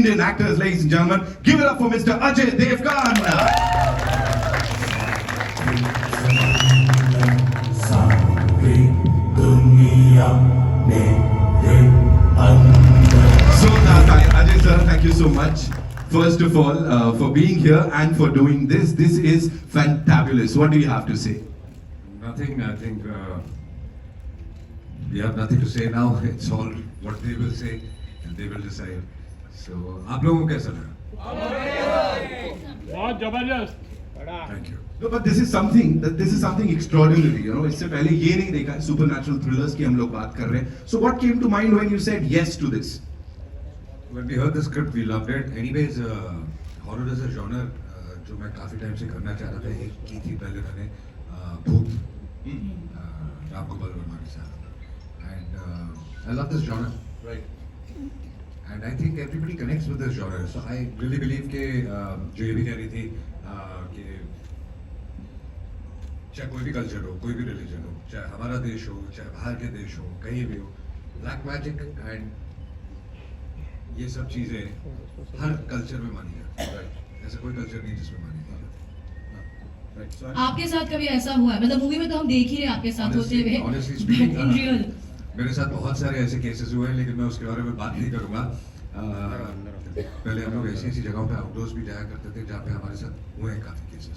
Indian actors, ladies and gentlemen, give it up for Mr. Ajay Devgan. Ajay sir, thank you so much. First of all, for being here and for doing this. This is fantabulous. What do you have to say? Nothing. I think we have nothing to say now. It's all what they will say and they will decide. So, आप लोगों को कैसा लगा? बहुत जबरदस्त. Thank you. No, but this is something extraordinary. You know, इससे पहले ये नहीं देखा है supernatural thrillers की हम लोग बात कर रहे हैं. So what came to mind when you said yes to this? When we heard the script, we loved it. Anyways, horror is a genre जो मैं काफी टाइम से करना चाह रहा था. एक की थी पहले मैंने भूत राम गोपाल वर्मा के साथ. And I love this genre. Right. And I think everybody connects with this genre. So I really believe कि जो ये भी कह रही थी कि चाहे कोई भी कल्चर हो, कोई भी रिलीजन हो, चाहे हमारा देश हो, चाहे बाहर के देश हो, कहीं भी हो, ब्लैक मैजिक एंड ये सब चीजें हर कल्चर में मानी जाती है. ऐसा कोई कल्चर नहीं जिसमें मानी नहीं जाती. आपके साथ कभी ऐसा हुआ है? मतलब मूवी में तो हम देख ही रहे हैं आपके साथ होते हुए. Honestly speaking, इन रियल मेरे साथ बहुत सारे ऐसे केसेस हुए हैं, लेकिन मैं उसके बारे में बात नहीं करूंगा. पहले हम लोग ऐसी जगहों पे आउटडोर्स भी जाया करते थे जहाँ पे हमारे साथ हुए हैं काफी केसेस.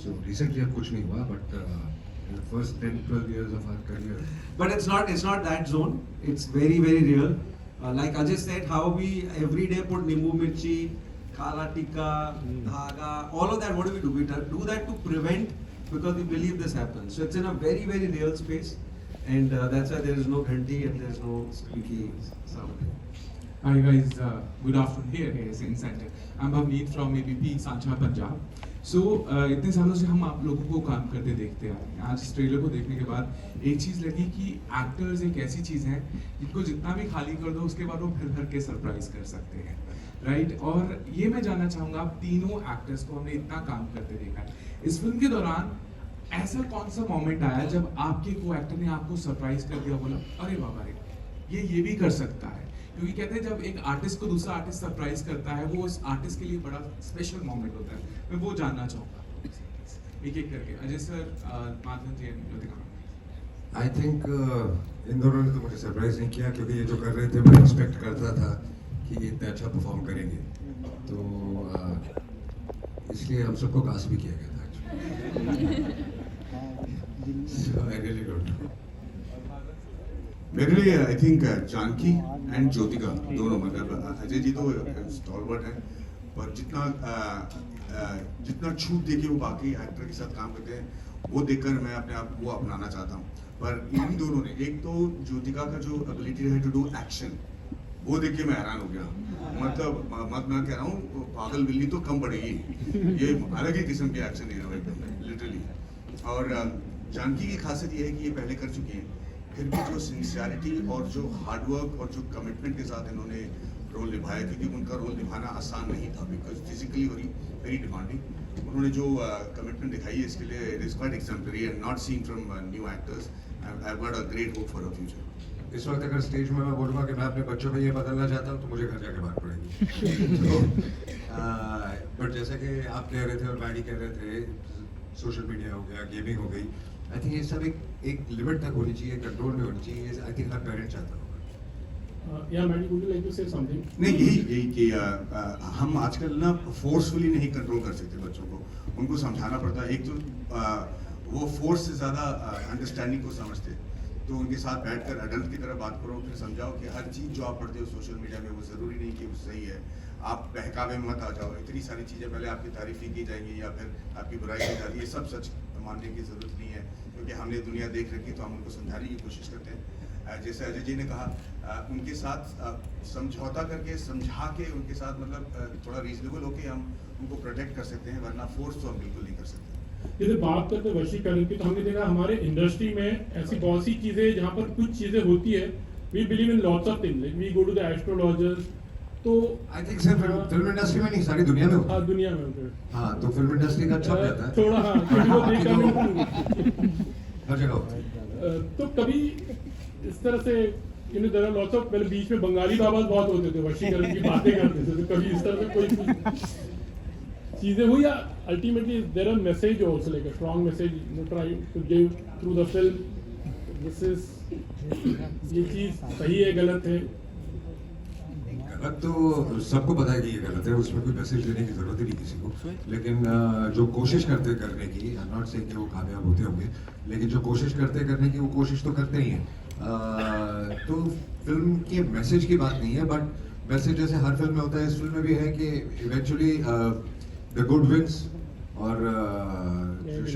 सो रिसेंटली अब कुछ नहीं हुआ, but in the first 10-12 years of our career. But it's not that zone. It's very real. Like Ajay said, how we every day put nimbu mirchi, kala tikka, dhaga, all of that. What do? We do that to prevent, because we believe this happens. So it's in a very real space, and that's why there is no ghanti and there is no squeaky sound. Hi guys, good afternoon. Here is in center. I'm Bhavneet from ABP Sancha Punjab. So इतने सालों से हम आप लोगों को काम करते देखते आ रहे हैं. आज इस ट्रेलर को देखने के बाद एक चीज़ लगी कि एक्टर्स एक ऐसी चीज़ है जिनको जितना भी खाली कर दो उसके बाद वो फिर भर के सरप्राइज कर सकते हैं, राइट? और ये मैं जानना चाहूँगा, आप तीनों एक्टर्स को हमने इतना काम करते देखा है, इस फिल्म के दौरान ऐसा कौन सा मोमेंट आया जब आपके को एक्टर ने आपको सरप्राइज कर दिया, बोला अरे बाबा रे ये भी कर सकता है? क्योंकि कहते हैं जब एक आर्टिस्ट को दूसरा आर्टिस्ट सरप्राइज करता है वो उस आर्टिस्ट के लिए बड़ा स्पेशल मोमेंट होता है. मैं वो जानना चाहूँगा एक करके. Ajay sir, Madhavan ji, I think इन दोनों ने तो मुझे सरप्राइज नहीं किया, क्योंकि ये जो कर रहे थे मैं एक्सपेक्ट करता था कि ये इतना अच्छा परफॉर्म करेंगे, तो इसलिए हम सबको कास्ट भी किया गया था. So I really don't know. मेरे लिए I think Janaki and Jyothika दोनों, मतलब अजय जी तो स्टॉलवर्ट हैं, पर जितना छूट देके वो बाकी एक्टर के साथ काम करते हैं वो देखकर मैं अपने आप वो अपनाना चाहता हूँ. पर इन दोनों ने, एक तो ज्योतिका का जो एबिलिटी है टू डू एक्शन, वो देख के मैं हैरान हो गया. मतलब मैं कह रहा हूँ पागल बिल्ली तो कम पड़ेगी, ये अलग ही किस्म के एक्शन है एकदम लिटरली. और जानकी की खासियत ये है कि ये पहले कर चुकी हैं, फिर भी जो सिंसियरिटी और जो हार्डवर्क और जो कमिटमेंट के साथ इन्होंने रोल निभाया, क्योंकि उनका रोल निभाना आसान नहीं था, बिकॉज फिजिकली वेरी डिमांडिंग. उन्होंने जो कमिटमेंट दिखाई है इसके लिए it is quite exemplary and not seen from new actors. I have got a great hope for a future. इस वक्त अगर स्टेज में मैं बोलूँगा कि मैं अपने बच्चों में ये बदलना चाहता हूँ तो मुझे घर जाके बात पड़ेगी. बट जैसा कि आप कह रहे थे और मैडी कह रहे थे, सोशल मीडिया हो गया, गेमिंग हो गई, आई थिंक ये सब एक लिमिट तक होनी चाहिए, कंट्रोल में होनी चाहिए. आई थिंक हर पेरेंट चाहता होगा. Yeah, Mandy, would you like to say something? नहीं, यही कि हम आजकल ना फोर्सफुली नहीं कंट्रोल कर सकते बच्चों को, उनको समझाना पड़ता है. एक तो वो फोर्स से ज़्यादा अंडरस्टैंडिंग को समझते, तो उनके साथ बैठकर अडल्ट की तरह बात करो, फिर समझाओ कि हर चीज़ जो आप पढ़ते हो सोशल मीडिया में वो ज़रूरी नहीं कि वो सही है. आप बहकावे में मत आ जाओ. इतनी सारी चीज़ें पहले आपकी तारीफ ही की जाएंगी या फिर आपकी बुराई की जाती है, ये सब सच मानने की ज़रूरत नहीं है, क्योंकि हमने दुनिया देख रखी तो हम उनको समझाने की कोशिश करते हैं. जैसे अजय जी ने कहा, उनके साथ समझौता करके, समझा के उनके साथ, मतलब थोड़ा रीजनेबल होके हम उनको प्रोटेक्ट कर सकते हैं, वरना फोर्स तो हम बिल्कुल नहीं कर सकते. जैसे बात करते हैं वशीकरण की, तो हमने देखा हमारे इंडस्ट्री में ऐसी बहुत सी चीजें जहाँ पर कुछ चीजें होती है. We believe in lots of things, like we go to the astrologers. तो आई थिंक सिर्फ फिल्म इंडस्ट्री में नहीं, सारी दुनिया में होता है. हाँ, दुनिया में होते हैं. हाँ, तो फिल्म इंडस्ट्री का छप जाता है थोड़ा. हाँ, क्योंकि वो देखा हर जगह होता है. तो कभी इस तरह से you know there are lots of पहले बीच में बंगाली बाबा बहुत होते थे, वशीकरण की बातें करते थे, तो कभी इस तरह से कोई चीजें हुई या ultimately there are message also like a strong message you try to give through the film this is ये चीज सही है गलत है? गलत तो सबको पता है कि ये गलत है, उसमें कोई मैसेज देने की जरूरत ही नहीं किसी को, लेकिन जो कोशिश करते करने की, आई एम नॉट सेइंग कि वो कामयाब होते होंगे, लेकिन जो कोशिश करते करने की वो कोशिश तो करते ही हैं। तो फिल्म के मैसेज की बात नहीं है, बट मैसेज जैसे हर फिल्म में होता है, इस फिल्म में भी है कि इवेंचुअली द गुड विंस, और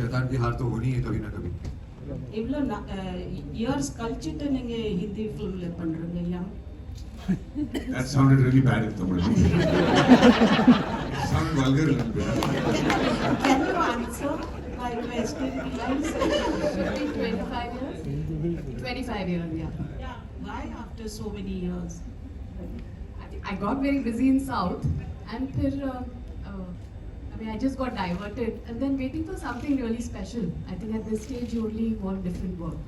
शैतान की हार तो होनी है कभी ना कभी। இவ்வளோ இயர்ஸ் கழிச்சிட்டு நீங்க ஹிந்தி ஃபிலிம்ல பண்றீங்க யா? That sounded really bad in Tamil. It sounded vulgar a little bit. Can you answer my question, please? 25 years? 25 years, yeah. Yeah. Why after so many years? I got very busy in South and फिर I mean I just got diverted and then waiting for something really special. I think at this stage you only want different work.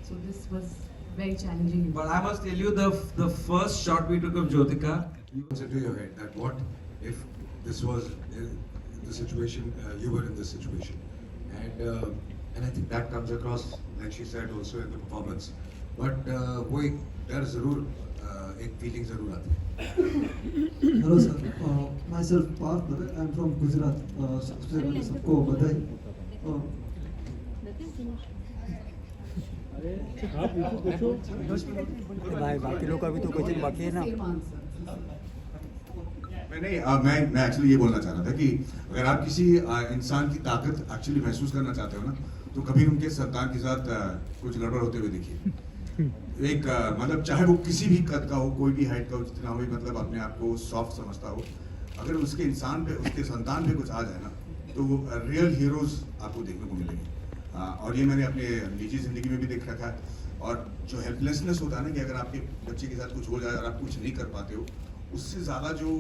So this was very challenging. But I must tell you, the first shot we took of Jyotika, What's into your head that what if this was the situation, you were in this situation, and I think that comes across, like she said, also in the performance, but वो एक डर जरूर, एक feeling जरूर आती है। Hello sir, myself Parth Dave, I am from Gujarat. सबसे पहले सबको बधाई। आप पूछो भाई बाकी लोग का भी तो क्वेश्चन बाकी है ना। मैं एक्चुअली ये बोलना चाह रहा था कि अगर आप किसी इंसान की ताकत एक्चुअली महसूस करना चाहते हो ना, तो कभी उनके संतान के साथ कुछ गड़बड़ होते हुए देखिए। एक मतलब चाहे वो किसी भी कद का हो, कोई भी हाइट का हो, जितना हो, मतलब अपने आप को सॉफ्ट समझता हो, अगर उसके इंसान पे, उसके संतान पे कुछ आ जाए ना, तो वो रियल हीरोज आपको देखने को मिलेंगे। और ये मैंने अपने निजी जिंदगी में भी देख रखा है। और जो हेल्पलेसनेस होता है ना, कि अगर आपके बच्चे के साथ कुछ हो जाए और आप कुछ नहीं कर पाते हो, उससे ज़्यादा जो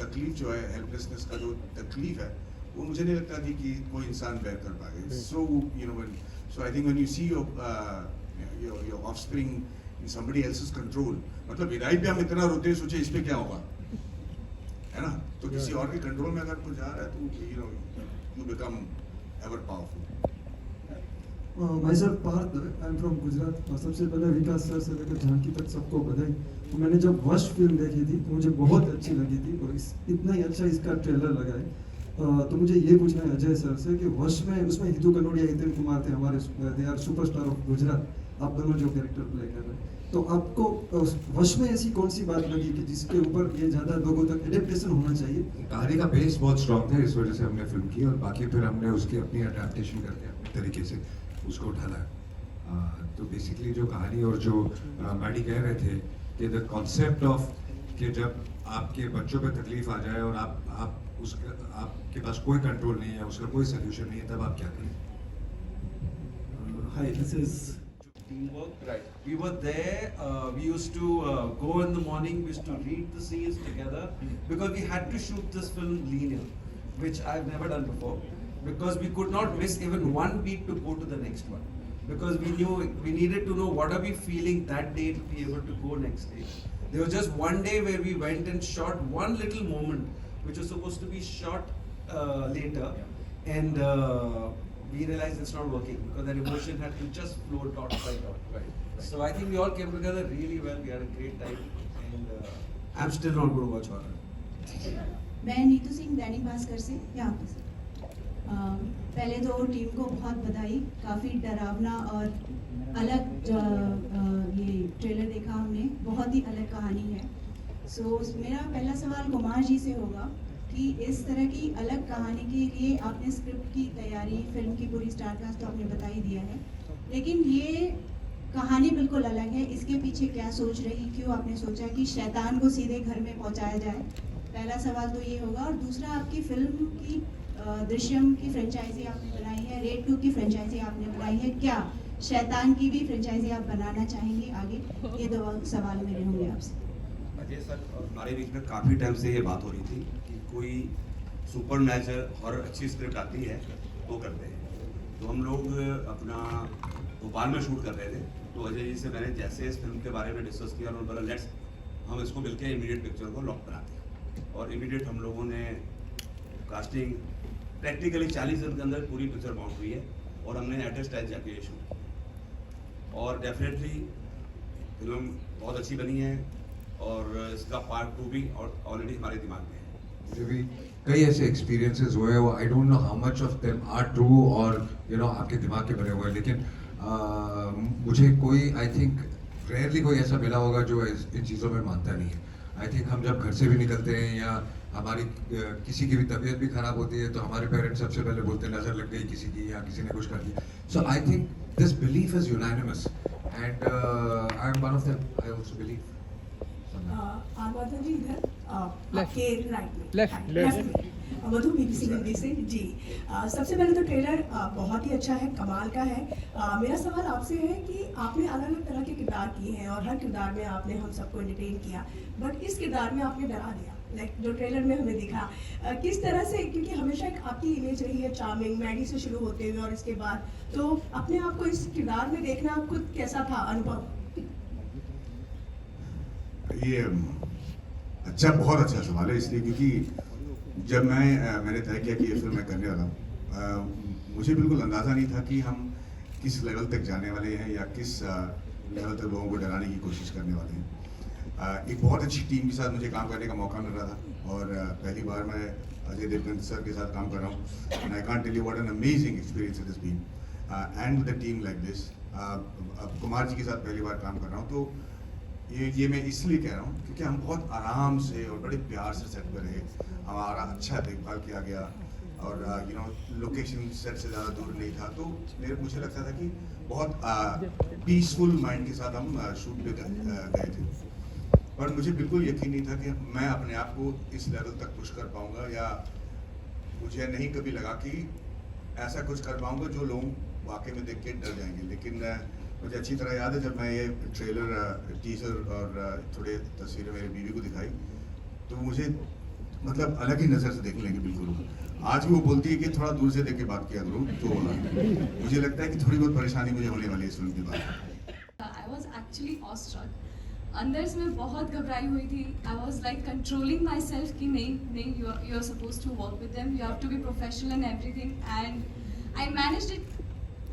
तकलीफ जो है, हेल्पलेसनेस का जो तकलीफ है, वो मुझे नहीं लगता कि कोई इंसान बेयर कर पाएगा। So you know, so I think when you see your offspring in somebody else's control, मतलब विदाई पे हम इतना रोते हैं, सोचे इस पे क्या होगा, है ना? तो किसी और के कंट्रोल में अगर कुछ जा रहा है, तो you know, you become ever powerful. Myself Parth Dave, I am from Gujarat. सबसे पहले विकास सर से लेकर झांकी तक सबको बधाई। तो मैंने जब वश फिल्म देखी थी तो मुझे बहुत अच्छी लगी थी, और इतना ही अच्छा इसका ट्रेलर लगा है। तो मुझे ये पूछना है अजय सर से कि वश में, उसमें हितू कनोडिया, हितेन कुमार थे हमारे, they are superstar of Gujarat, आप दोनों जो कैरेक्टर प्ले कर रहे हैं, तो आपको वश में ऐसी कौन सी बात लगी कि जिसके ऊपर ये ज़्यादा लोगों तक एडेप्टेशन होना चाहिए? कहानी का बेस बहुत स्ट्रॉन्ग था, इस वजह से हमने फिल्म की, और बाकी फिर हमने उसकी अपनी अडेप्टेशन करके अपने तरीके से उसको ढाला। तो बेसिकली जो कहानी और जो मैडी कह रहे थे कि द कॉन्सेप्ट ऑफ कि जब आपके बच्चों पे तकलीफ आ जाए और आप उसका, आपके पास कोई कंट्रोल नहीं है, उसका कोई सोल्यूशन नहीं है, तब आप क्या करें? Hi, this is teamwork. Right. We were there. We used to go in the morning. We used to read the scenes together because we had to shoot this film linear, which I've never done before. Because we could not miss even one beat to go to the next one. Because we knew we needed to know what are we feeling that day to be able to go next day. There was just one day where we went and shot one little moment, which was supposed to be shot later, and we realized it's not working because that emotion had to just flow dot by dot. Right. So I think we all came together really well. We had a great time, and I'm still not going to watch horror. मैं नीतू सिंह, दैनिक भास्कर से यहाँ पे। पहले तो team को बहुत बधाई, काफ़ी डरावना और अलग ये ट्रेलर देखा हमने, बहुत ही अलग कहानी है। सो मेरा पहला सवाल कुमार जी से होगा कि इस तरह की अलग कहानी के लिए आपने स्क्रिप्ट की तैयारी, फिल्म की पूरी स्टारकास्ट तो आपने बता ही दिया है, लेकिन ये कहानी बिल्कुल अलग है, इसके पीछे क्या सोच रही, क्यों आपने सोचा कि शैतान को सीधे घर में पहुंचाया जाए? पहला सवाल तो ये होगा। और दूसरा, आपकी फिल्म की दृश्यम की फ्रेंचाइजी आपने बनाई है, रेड 2 की फ्रेंचाइजी आपने बनाई है, क्या शैतान की भी फ्रेंचाइजी आप बनाना चाहेंगे आगे? ये दो सवाल मेरे होंगे आपसे। अजय सर, हमारे बीच में काफ़ी टाइम से ये बात हो रही थी कि कोई सुपर नेचुरल और अच्छी स्क्रिप्ट आती है वो करते हैं, तो हम लोग अपना भोपाल में शूट कर रहे थे, तो अजय जी से मैंने जैसे इस फिल्म के बारे में डिस्कस किया, उन्होंने बोला लेट्स हम इसको मिलकर इमीडिएट पिक्चर को लॉक कराते हैं। और इमीडिएट हम लोगों ने कास्टिंग प्रैक्टिकली 40 दिन के अंदर पूरी पिक्चर बाउंड हुई है और हमने एट स्टाइल जाके ये शूट किया। और डेफिनेटली फिल्म बहुत अच्छी बनी है और इसका पार्ट 2 भी ऑलरेडी हमारे दिमाग में है। मुझे भी कई ऐसे एक्सपीरियंसेस हुए हैं, I don't know how much of them are true और यू नो आपके दिमाग के बने हुए हैं, लेकिन मुझे कोई आई थिंक रेयरली कोई ऐसा मिला होगा जो इन चीज़ों में मानता नहीं है। आई थिंक हम जब घर से भी निकलते हैं या हमारी किसी की भी तबीयत भी खराब होती है तो हमारे पेरेंट्स सबसे पहले बोलते हैं नज़र लग गई किसी की या किसी ने कुछ कर दिया। So I think this belief is unanimous and I am one of them, I also believe. आगवाता जी इधर आपके राइट में, Left. में मधु BBC हिंदी से जी। सबसे पहले तो ट्रेलर बहुत ही अच्छा है, कमाल का है। मेरा सवाल आपसे है कि आपने अलग अलग तरह के किरदार किए हैं और हर किरदार में आपने हम सबको एंटरटेन किया, बट इस किरदार में आपने डरा दिया, लाइक जो ट्रेलर में हमें दिखा। किस तरह से, क्योंकि हमेशा एक आपकी इमेज रही है चार्मिंग, मैडी से शुरू होते हुए और इसके बाद, तो अपने आप को इस किरदार में देखना खुद कैसा था अनुभव? ये अच्छा, बहुत अच्छा सवाल है, इसलिए क्योंकि जब मैंने तय किया कि ये फिल्म मैं करने वाला हूँ, मुझे बिल्कुल अंदाज़ा नहीं था कि हम किस लेवल तक जाने वाले हैं या किस लेवल तक लोगों को डराने की कोशिश करने वाले हैं। एक बहुत अच्छी टीम के साथ मुझे काम करने का मौका मिल रहा था और पहली बार मैं अजय देवगन सर के साथ काम कर रहा हूँ and I can't tell you what an amazing experience it has been and with a team like this. अब कुमार जी के साथ पहली बार काम कर रहा हूँ, तो ये मैं इसलिए कह रहा हूँ क्योंकि हम बहुत आराम से और बड़े प्यार से सेट पर रहे, हमारा अच्छा देखभाल किया गया और यू नो लोकेशन सेट से ज़्यादा दूर नहीं था, तो मुझे लगता था कि बहुत पीसफुल माइंड के साथ हम शूट पे गए थे। पर मुझे बिल्कुल यकीन नहीं था कि मैं अपने आप को इस लेवल तक पुश कर पाऊँगा, या मुझे नहीं कभी लगा कि ऐसा कुछ कर पाऊँगा जो लोग वाकई में देख के डर जाएंगे। लेकिन मुझे अच्छी तरह याद है जब मैं ये ट्रेलर, टीजर और थोड़े तस्वीरें मेरी बीवी को दिखाई, तो मुझे मतलब अलग ही नज़र से देखने लगी बिल्कुल। आज भी वो बोलती है कि थोड़ा दूर से देख के बात किया करो, तो मुझे लगता है कि थोड़ी बहुत परेशानी मुझे होने वाली है इस फिल्म के बाद। I was actually awestruck. अंदर से मैं बहुत घबराई हुई थी। I was like controlling myself कि नहीं you are supposed to work with them, you have to be professional and everything, and I managed it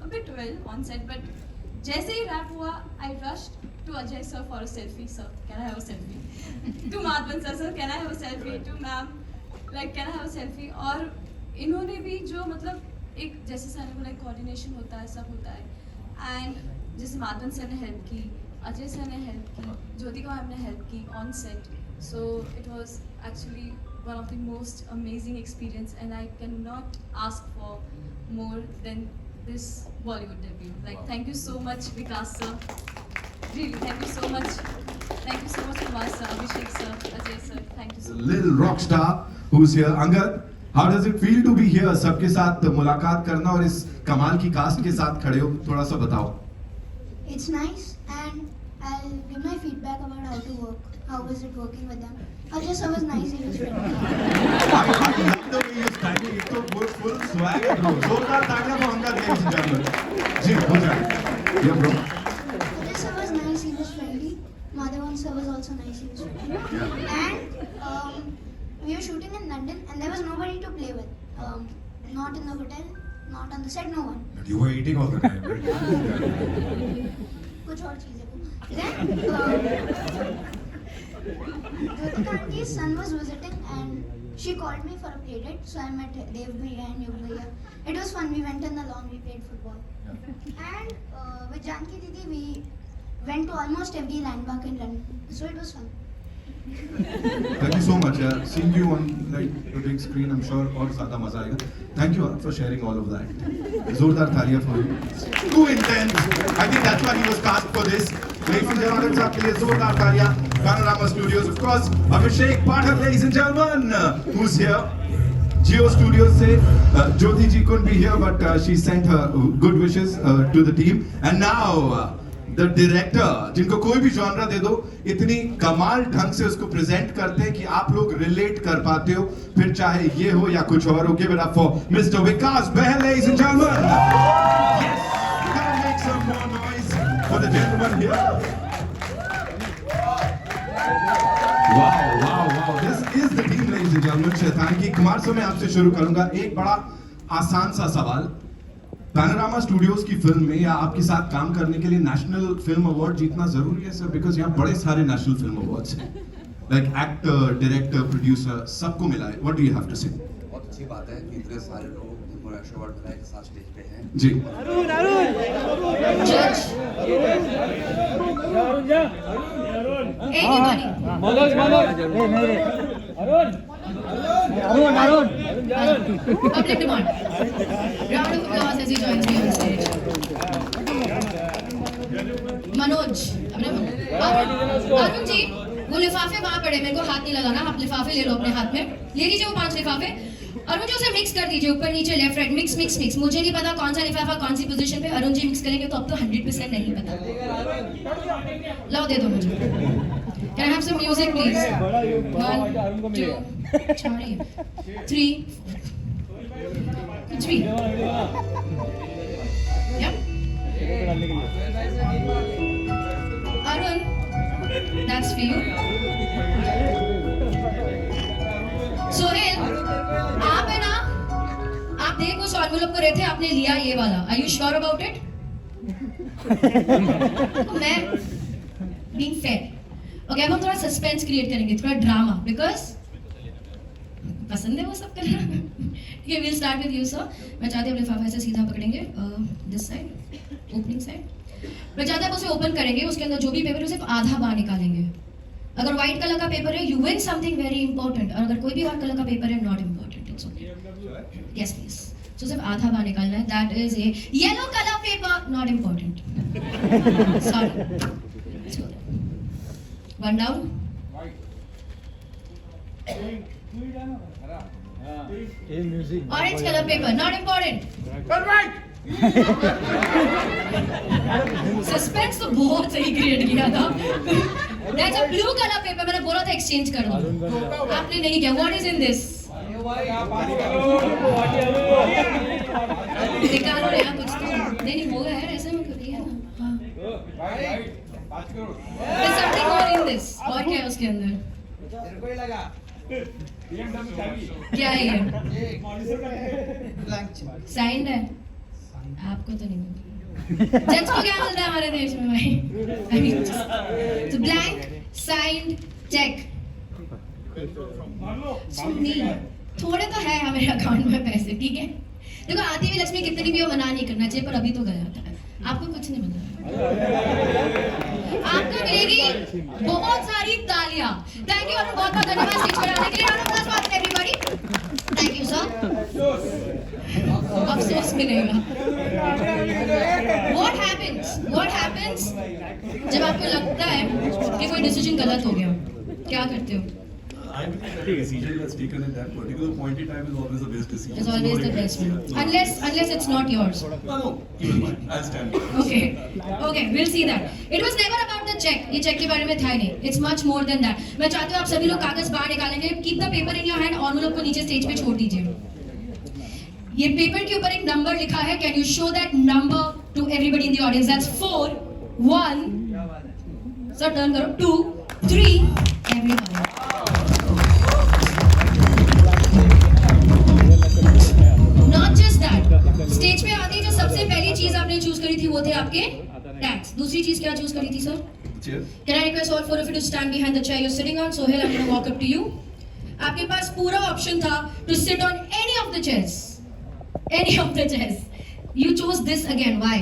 a bit well on set, but जैसे ही रैप हुआ I rushed to Ajay sir for a selfie. Sir, can I have a selfie? To Madhavan sir, can I have a selfie? To ma'am, like can I have a selfie? और इन्होंने भी जो मतलब एक जैसे sir ने बोला coordination होता है, सब होता है, एंड जैसे माधवन सर ने हेल्प की, अजय सर ने हेल्प की, ज्योतिका मैम ने हेल्प की on set, so it was actually one of the most amazing experience and I can not ask for more than this Bollywood debut. Like, thank you so much, Vikas sir. Really, thank you so much. Thank you so much, Kumar sir, Abhishek sir, Ajay sir. Thank you so The much. little rock star who's here. Angad, how does it feel to be here? सबके साथ मुलाकात करना और इस कमाल की cast के साथ खड़े हो, थोड़ा सा बताओ। It's nice and I'll give my feedback about how to work. How was it working with them? Ajay sir was nice, he was friendly. I love the way you're standing. एक तो full swag है bro. जोरदार तालियां for Angad, ladies and gentlemen. जी, हो जाए। Yeah bro. Ajay sir was nice, he was friendly. Madhavan sir was also nice, he was friendly. Yeah. And we were shooting in London and there was nobody to play with. Not in the hotel, not on the set, no one. But you were eating all the time, right? कुछ और चीजें को। Then Jyotika auntie's son was visiting and she called me for a play date, so I met Dev Bhaiya and Yug Bhaiya. It was fun. We went in the lawn, we played football. And with Janki Didi, we went to almost every landmark in London, so it was fun. Thank you so much. Seeing you on like the big screen, I'm sure और ज़्यादा मजा आएगा. Thank you for sharing all of that. जोरदार तालियां for you. Too intense. I think that's why he was cast for this. Ladies and gentlemen, आपके लिए जोरदार तालियां. Panorama Studios, of course. Abhishek Pathak, ladies and gentlemen, who's here? Geo Studios से Jyoti ji couldn't be here, but she sent her good wishes to the team. And now the director, जिनको कोई भी genre दे दो, इतनी कमाल ढंग से उसको present करते हैं कि आप लोग relate कर पाते हो, फिर चाहे ये हो या कुछ और हो. Give it up for Mr. Vikas Bahl, ladies and gentlemen. Yes, we gotta make some more noise for the gentleman here. Wow. This is the team, ladies and gentlemen. शैतान की कुमार से मैं आपसे शुरू करूंगा एक बड़ा आसान सा सवाल. पैनोरामा स्टूडियोज की फिल्म में या आपके साथ काम करने के लिए नेशनल फिल्म अवार्ड जीतना जरूरी है सर? बिकॉज यहाँ बड़े सारे नेशनल फिल्म अवार्ड्स हैं, लाइक एक्टर, डायरेक्टर, प्रोड्यूसर, सबको मिला है. What do you have to say? बहुत अच्छी बात है कि इतने सारे लोग जिनको नेशनल अवार्ड मिला है एक साथ स्टेज पे हैं. जी. Public demand. Round of applause as he joins me on stage. Manoj, Arun ji, वो लिफाफे वहाँ पड़े, मेरे को हाथ नहीं लगाना, आप लिफाफे ले लो अपने हाथ में, ले लीजिए वो 5 लिफाफे. अरुण जी उसे मिक्स कर दीजिए, ऊपर नीचे लेफ्ट राइट, मिक्स. मुझे नहीं पता कौन सा लिफाफा कौन सी पोजीशन पे, अरुण जी मिक्स करेंगे तो अब तो 100% नहीं पता. लाओ दे दो मुझे. Can I have some music please? 1, 2, 3, 4. कुछ भी. Yeah. Arun, that's for you. Sohail, आप है ना, आप देख उस एनवेलप को रहे थे, आपने लिया ये वाला. Are you sure about it? मैं being fair. ओके, अब हम थोड़ा सस्पेंस क्रिएट करेंगे, थोड़ा ड्रामा, बिकॉज पसंद है वो सब करना. ठीक है, will start with you sir. मैं चाहती हूँ लिफाफा से सीधा पकड़ेंगे, दिस साइड, ओपनिंग साइड. मैं चाहता हूँ उसे ओपन करेंगे, उसके अंदर जो भी पेपर है सिर्फ आधा बाहर निकालेंगे. अगर व्हाइट कलर का पेपर है, you win something very important, और अगर कोई भी और कलर का पेपर है, not important. It's okay. Yes please. So सिर्फ आधा बाहर निकालना है. That is a yellow colour paper, not important. Sorry. One down. Orange color paper, not important. Suspense तो बहुत सही क्रिएट किया था. That's a blue color paper. मैंने बोला था एक्सचेंज कर दो, आपने नहीं किया. What is in this? निकालो यार कुछ तो. नहीं होगा यार, ऐसे में करिए ना. हाँ. There's something more in this. और क्या है उसके अंदर? क्या है ये? साइंड है? आपको तो नहीं मिलता. जज को क्या मिलता है हमारे देश में भाई? तो ब्लैंक साइंड चेक. थोड़े तो है हमारे अकाउंट में पैसे, ठीक है. देखो, आती हुई लक्ष्मी कितनी भी हो मना नहीं करना चाहिए, पर अभी तो गया था. आपको कुछ नहीं मिल रहा. आपको मिलेगी बहुत सारी तालियां. थैंक यू और बहुत बहुत धन्यवाद स्टेज पर आने के लिए. Everybody, thank you sir. अफसोस मिलेगा. What happens जब आपको लगता है कि कोई डिसीजन गलत हो गया, क्या करते हो? I believe that the decision that's taken at that particular point in time is always the best decision. It's always the best one. Unless it's not yours. No, even mine. I'll stand by. Okay, we'll see that. It was never about the check. ये check के बारे में था ही नहीं. It's much more than that. मैं चाहती हूँ आप सभी लोग कागज बाहर निकालेंगे. Keep the paper in your hand. envelope को नीचे स्टेज पे छोड़ दीजिए. ये पेपर के ऊपर एक नंबर लिखा है. Can you show that number to everybody in the audience? That's 4, 1. Sir, turn करो. 2, 3. Everybody. स्टेज पे आते ही जो सबसे पहली चीज आपने चूज करी थी वो थे आपके टैग्स. दूसरी चीज क्या चूज करी थी sir? Can I request all 4 of you to stand behind the chair you're sitting on? Sohail, I'm going to walk up to you. आपके पास पूरा ऑप्शन था to sit on any of the chairs. You chose this again. Why?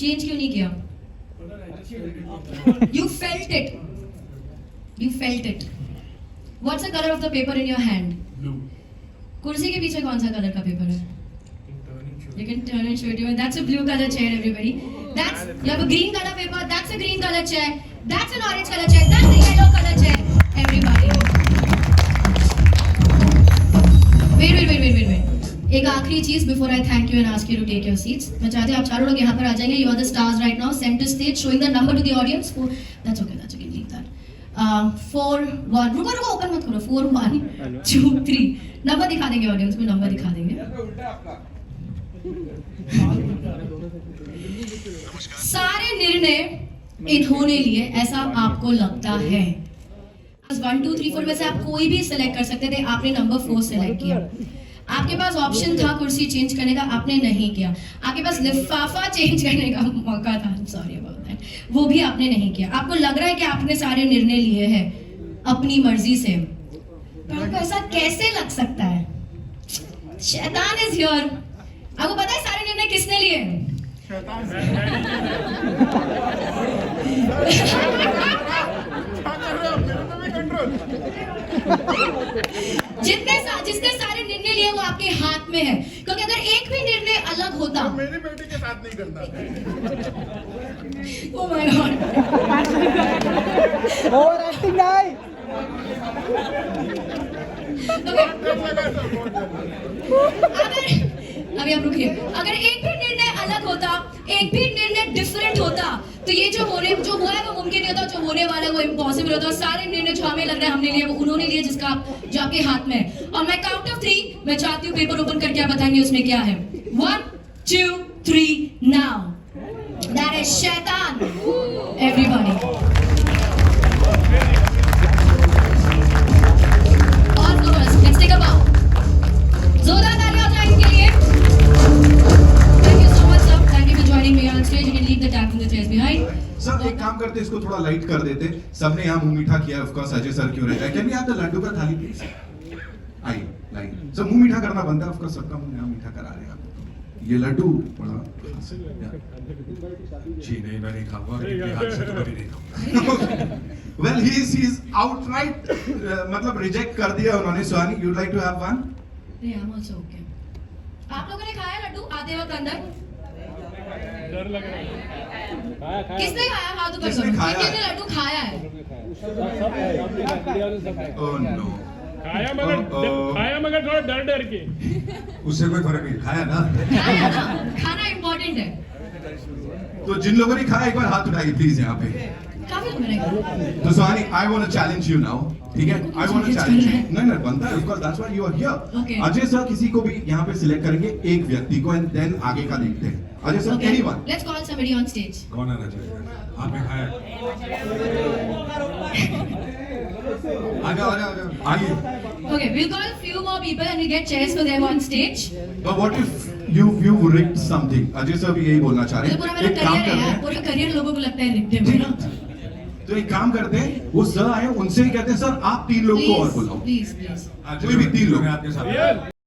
Change क्यों नहीं किया? You felt it. What's the color of the paper in your hand? Blue. कुर्सी के पीछे कौन सा कलर का पेपर है? You can turn and show it to me. That's a blue color chair, everybody. You have a green color paper. That's a green color chair. That's an orange color chair. That's a yellow color chair. Everybody. Wait. एक आखिरी चीज before I thank you and ask you to take your seats. मैं चाहती हूँ आप चारों लोग यहाँ पर आ जाएंगे. You are the stars right now. Center stage, showing the number to the audience. That's okay. Leave that. 4, 1. रुको ओपन मत करो. 4, 1, 2, 3. नंबर दिखा देंगे ऑडियंस को. नंबर दिखा देंगे. सारे निर्णय इन्होंने लिए, ऐसा आपको लगता है? 1 2 3 4 में से आप कोई भी सिलेक्ट कर सकते थे, आपने नंबर 4 सिलेक्ट किया। आपके पास ऑप्शन था कुर्सी चेंज करने का, आपने नहीं किया। आपके पास लिफाफा चेंज करने का मौका था, सॉरी अबाउट दैट, वो भी आपने नहीं किया। आपको लग रहा है कि आपने सारे निर्णय लिए हैं अपनी मर्जी से, पर आपको ऐसा कैसे लग सकता है? शैतान इज हियर। आपको पता है सारे निर्णय किसने लिए? जिसने सारे निर्णय लिए वो आपके हाथ में है, क्योंकि अगर एक भी निर्णय अलग होता, तो मेरी बेटी के साथ नहीं करना। ओह माय गॉड, और एक्टिंग नहीं। अभी आप रुकिए। अगर एक भी निर्णय अलग होता, एक भी निर्णय डिफरेंट होता, तो ये जो हुआ है वो मुमकिन नहीं होता, जो होने वाला है वो इम्पॉसिबल होता। और सारे निर्णय जो हमें लग रहा है हमने लिए, वो उन्होंने लिए जो आपके हाथ में है। और मैं काउंट ऑफ 3 मैं चाहती हूँ पेपर ओपन करके आप बताएंगे उसमें क्या है। 1 2 3 नाउ। दैट इज शैतान। एवरीबॉडी और लेट्स टेक अ बाउ। जोरदार तालियां हो जाए इनके लिए। Thank you so much sir. Thank you for joining me on stage. You can leave the tag in the chairs behind. Sir एक काम करते, इसको थोड़ा लाइट कर देते। सबने यहाँ मुंह मीठा किया, ऑफ कोर्स अजय सर क्यों रहता है? Can we have the laddoo का thali please? I line sir, मुंह मीठा करना बनता है, ऑफ कोर्स सबका मुंह यहाँ मीठा करा रहे हैं आप। ये लड्डू बड़ा खास है। जी नहीं, मैं नहीं खाऊंगा, इनके हाथ से तो कभी नहीं खाऊंगा। वेल ही इज आउटराइट मतलब रिजेक्ट कर दिया उन्होंने। सुहानी, you'd like to have one? Yeah, I'm also okay. आप लोगों ने खाया लड्डू आते वक्त अंदर? डर लग रहा है। किसने खाया? हाथ ऊपर किसने करो। खाया? किसने लड्डू खाया है? Oh no. खाया मगर थोड़ा डर के। उससे कोई फर्क नहीं, खाया ना। खाना इम्पोर्टेंट है। तो जिन लोगों ने खाया एक बार हाथ उठाइए प्लीज यहाँ पे। काफी लोग मैंने खाया। तो सुहानी, I want to challenge you now, ठीक है? I want to challenge you. नहीं बनता है, of course that's why you are here. Okay. Ajay sir किसी को भी यहाँ पे सिलेक्ट करेंगे, एक व्यक्ति को, and then आगे का देखते हैं। Ajay sir, Okay. anyone. Let's call somebody on stage. कौन आना चाहेगा? आपने खाया? आ जाओ। आइए। Okay, we'll call a few more people and we'll get chairs for them on stage. But what if you rigged something? Ajay sir भी यही बोलना चाह रहे तो हैं। पूरा मेरा एक काम करियर है करते यार, हैं, पूरा करियर लोगों को लगता है रिक्टेम है ना। तो एक काम करते हैं, वो सर आए, उनसे ही कहते हैं सर आप 3 लोग को और बुलाओ। प्लीज कोई भी 3 लोग। मैं आपके साथ